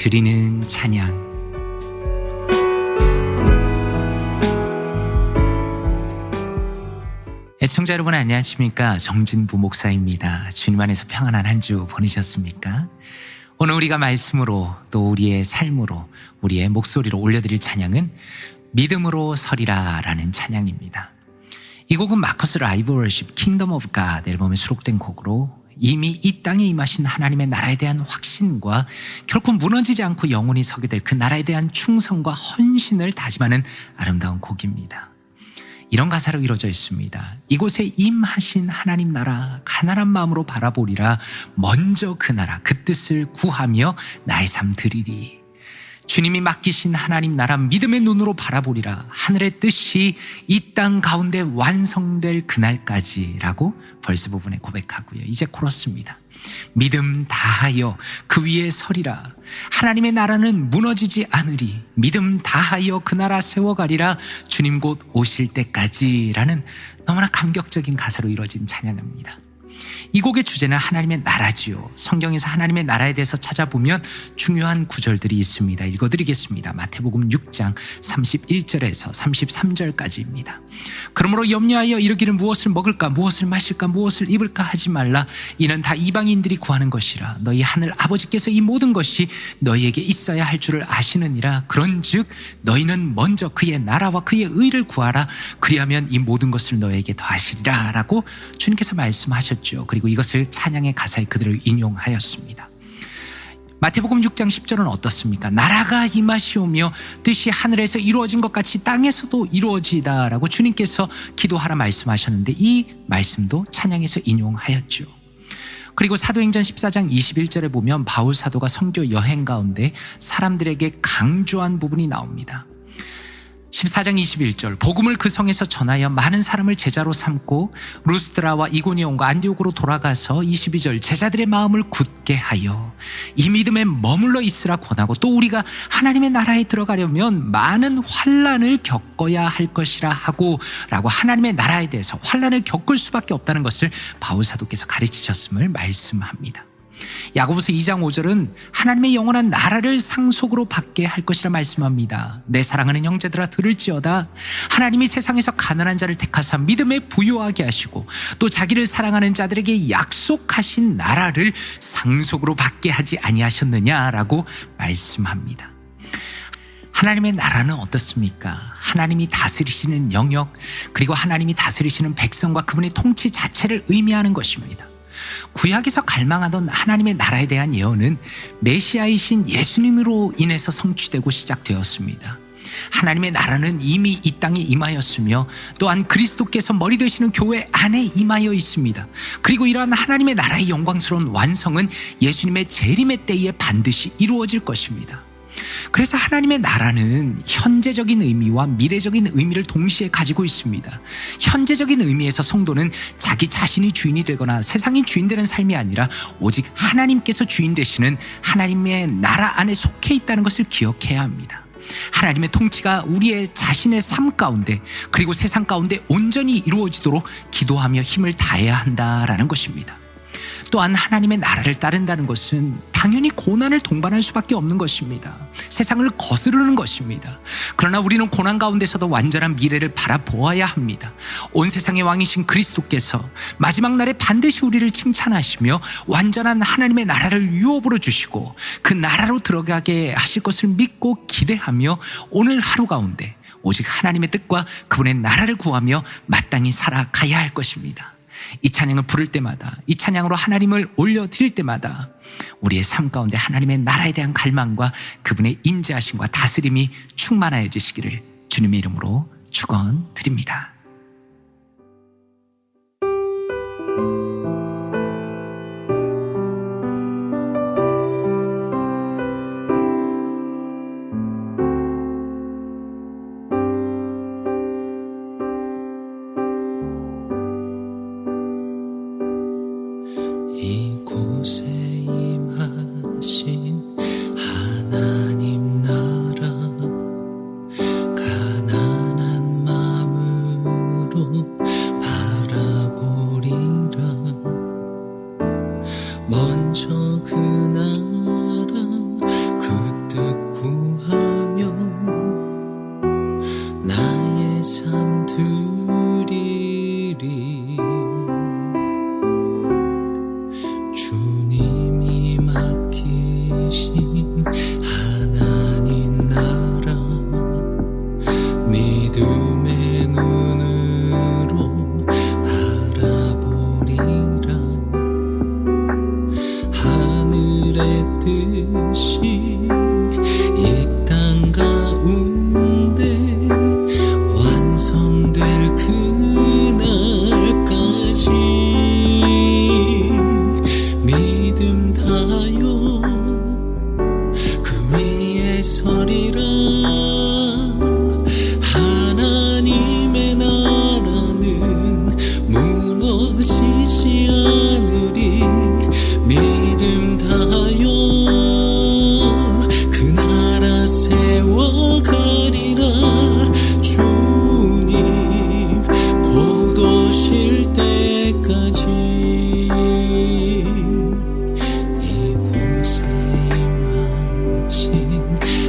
드리는 찬양. 애청자 여러분 안녕하십니까? 정진부 목사입니다. 주님 안에서 평안한 한 주 보내셨습니까? 오늘 우리가 말씀으로 또 우리의 삶으로 우리의 목소리로 올려드릴 찬양은 믿음으로 서리라 라는 찬양입니다. 이 곡은 마커스 라이브 워십 킹덤 오브 갓 앨범에 수록된 곡으로 이미 이 땅에 임하신 하나님의 나라에 대한 확신과 결코 무너지지 않고 영원히 서게 될 그 나라에 대한 충성과 헌신을 다짐하는 아름다운 곡입니다. 이런 가사로 이루어져 있습니다. 이곳에 임하신 하나님 나라 가난한 마음으로 바라보리라. 먼저 그 나라 그 뜻을 구하며 나의 삶 드리리. 주님이 맡기신 하나님 나라 믿음의 눈으로 바라보리라. 하늘의 뜻이 이 땅 가운데 완성될 그날까지라고 벌스 부분에 고백하고요. 이제 코러스입니다. 믿음 다하여 그 위에 서리라. 하나님의 나라는 무너지지 않으리. 믿음 다하여 그 나라 세워가리라. 주님 곧 오실 때까지라는 너무나 감격적인 가사로 이루어진 찬양입니다. 이 곡의 주제는 하나님의 나라지요. 성경에서 하나님의 나라에 대해서 찾아보면 중요한 구절들이 있습니다. 읽어드리겠습니다. 마태복음 6장 31절에서 33절까지입니다. 그러므로 염려하여 이르기를 무엇을 먹을까 무엇을 마실까 무엇을 입을까 하지 말라. 이는 다 이방인들이 구하는 것이라. 너희 하늘 아버지께서 이 모든 것이 너희에게 있어야 할 줄을 아시느니라. 그런즉 너희는 먼저 그의 나라와 그의 의를 구하라. 그리하면 이 모든 것을 너희에게 더하시리라 라고 주님께서 말씀하셨죠. 그리고 이것을 찬양의 가사에 그대로 인용하였습니다. 마태복음 6장 10절은 어떻습니까? 나라가 임하시오며 뜻이 하늘에서 이루어진 것 같이 땅에서도 이루어지다 라고 주님께서 기도하라 말씀하셨는데 이 말씀도 찬양에서 인용하였죠. 그리고 사도행전 14장 21절에 보면 바울 사도가 선교 여행 가운데 사람들에게 강조한 부분이 나옵니다. 14장 21절 복음을 그 성에서 전하여 많은 사람을 제자로 삼고 루스드라와 이고니온과 안디옥으로 돌아가서 22절 제자들의 마음을 굳게 하여 이 믿음에 머물러 있으라 권하고 또 우리가 하나님의 나라에 들어가려면 많은 환난을 겪어야 할 것이라 하고 라고 하나님의 나라에 대해서 환난을 겪을 수밖에 없다는 것을 바울 사도께서 가르치셨음을 말씀합니다. 야고보서 2장 5절은 하나님의 영원한 나라를 상속으로 받게 할 것이라 말씀합니다. 내 사랑하는 형제들아 들을지어다. 하나님이 세상에서 가난한 자를 택하사 믿음에 부요하게 하시고 또 자기를 사랑하는 자들에게 약속하신 나라를 상속으로 받게 하지 아니하셨느냐라고 말씀합니다. 하나님의 나라는 어떻습니까? 하나님이 다스리시는 영역 그리고 하나님이 다스리시는 백성과 그분의 통치 자체를 의미하는 것입니다. 구약에서 갈망하던 하나님의 나라에 대한 예언은 메시아이신 예수님으로 인해서 성취되고 시작되었습니다. 하나님의 나라는 이미 이 땅에 임하였으며 또한 그리스도께서 머리 되시는 교회 안에 임하여 있습니다. 그리고 이러한 하나님의 나라의 영광스러운 완성은 예수님의 재림의 때에 반드시 이루어질 것입니다. 그래서 하나님의 나라는 현재적인 의미와 미래적인 의미를 동시에 가지고 있습니다. 현재적인 의미에서 성도는 자기 자신이 주인이 되거나 세상이 주인 되는 삶이 아니라 오직 하나님께서 주인 되시는 하나님의 나라 안에 속해 있다는 것을 기억해야 합니다. 하나님의 통치가 우리의 자신의 삶 가운데 그리고 세상 가운데 온전히 이루어지도록 기도하며 힘을 다해야 한다라는 것입니다. 또한 하나님의 나라를 따른다는 것은 당연히 고난을 동반할 수밖에 없는 것입니다. 세상을 거스르는 것입니다. 그러나 우리는 고난 가운데서도 완전한 미래를 바라보아야 합니다. 온 세상의 왕이신 그리스도께서 마지막 날에 반드시 우리를 칭찬하시며 완전한 하나님의 나라를 유업으로 주시고 그 나라로 들어가게 하실 것을 믿고 기대하며 오늘 하루 가운데 오직 하나님의 뜻과 그분의 나라를 구하며 마땅히 살아가야 할 것입니다. 이 찬양을 부를 때마다 이 찬양으로 하나님을 올려드릴 때마다 우리의 삶 가운데 하나님의 나라에 대한 갈망과 그분의 인자하심과 다스림이 충만하여지시기를 주님의 이름으로 축원드립니다. 이곳에 임하신 하나님 나라 가난한 마음으로 바라보리라. 먼저 그 나라 그 하늘의 뜻이 이 땅 가운데 완성될 그날까지 믿음 다요 그 위에 서리라. 하나님의 나라는 무너지지 않으리. 믿음 다요 그 나라 세워가리라. 주님 곧 오실 때까지 이곳에 임하신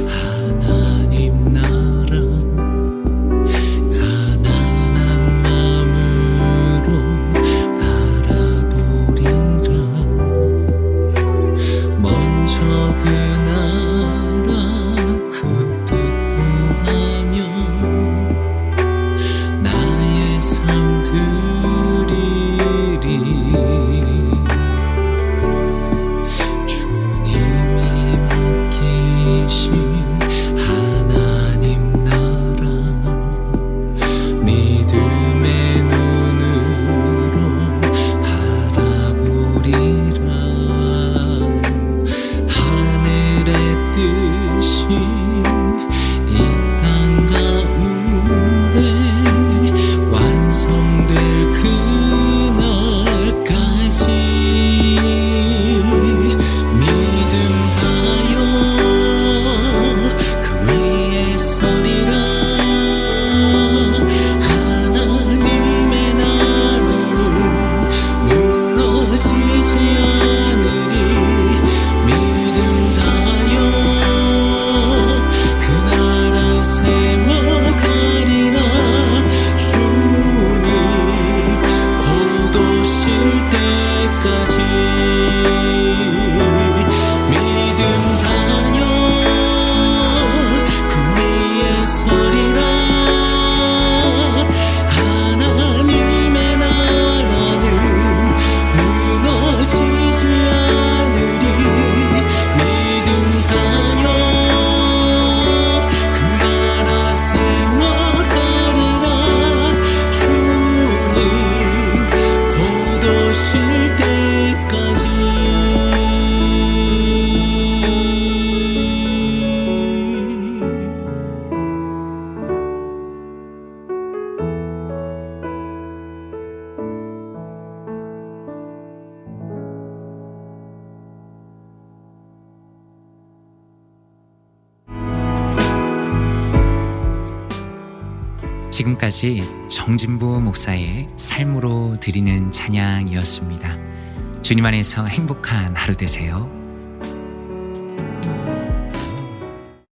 하나님 나라 가난한 마음으로 바라보리라. 먼저 그 나라 굳듣고 하며 나의 삶 드리리. 주님이 맡기신 하나님 나라 믿음의 눈으로 바라보리라. 하늘의 뜻이 이 땅 가운데 완성될 그날까지 믿음 다요 그 위에 서리라. 하나님의 나라는 무너지지 않으리. 믿음 다요 그 나라 세워가리라. 주님 곧 오실 때까지 믿음 다요 그 위에 서리라. 하나님의 나라는 무너지지 않으리. 믿음 다요 그 나라 세워가리라. 주님 곧 오실 때까지 지금까지 정진부 목사의 삶으로 드리는 찬양이었습니다. 주님 안에서 행복한 하루 되세요.